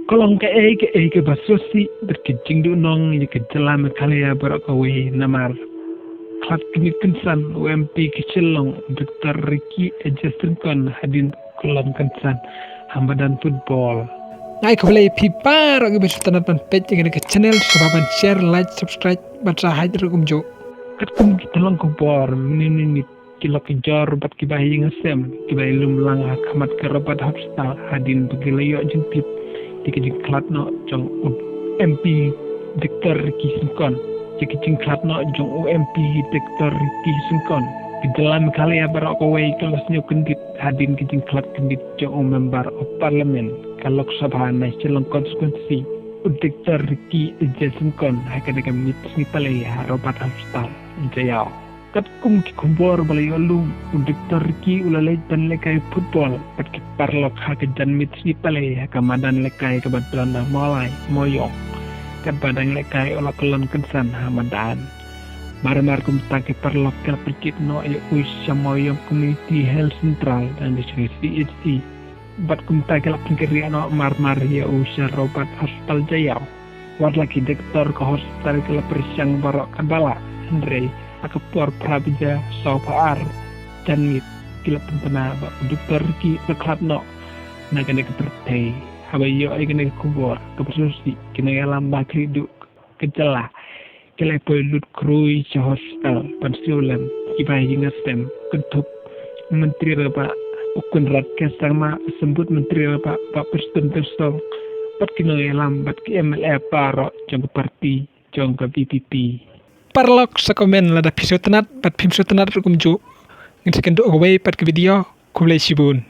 Kolong ke basosi berkecing du nong ya ke jalan kalia berakawe namar klat kini kensan UMP kecilong Dr. Ricky Ejastrinkon hadin kolong kensan hambadan football. Ngai kembali pipa rogi bersutan pan page yang ke channel sababan share like subscribe baca hadir kumjo. Kat kum kita lang kubor minit kilo kejar bat kibahi ngasem kibahi lumlang hakamat kerabat hapstal hadin begilayo jentip dikejing klatno jong UMP Dr. Ricky Singkon dikejing klatno jong UMP Dr. Ricky Singkon di dalam kali ya barak kawai kelasnya kendit hadin kejing klat kendit jong member of parlemen kalau sabah nasional konsekuensi Dr. Ricky Singkon hakada kami nipalai harobat hafstal jayau kat kum ki kumbor balai alum Dr. Ricky ulalai dan lekai football pat ki parlok hake jan mit nipalai haka madan lekai ke badana malai moyok kat badang lekai ola kelon kensan hamadan mar kum take parlok ke percit no ya uisya moyok community health central dan distrik CHC bat kum take la pingkiri no mar ya uisya robat hospital jayau wat lagi dokter ke hospital ke perisyang barok kabala Andre akapur prabija saupar dan mit kila pempena ba Dr. Ricky leklatno nagane kepertei habayo ay gane kubor kepersusi kina alam bakri du kejala kila poilut krui sa hospital pansiulan kibai ngastem kentup menteri ba ukun rat kesama sembut menteri ba presiden tersol pat kina alam bat ki MLA paro jong parti jong BPP parlok sa komen lada episode tenat pat pimso tenat kumju ngin sekendo away pat ke video kumlay sibun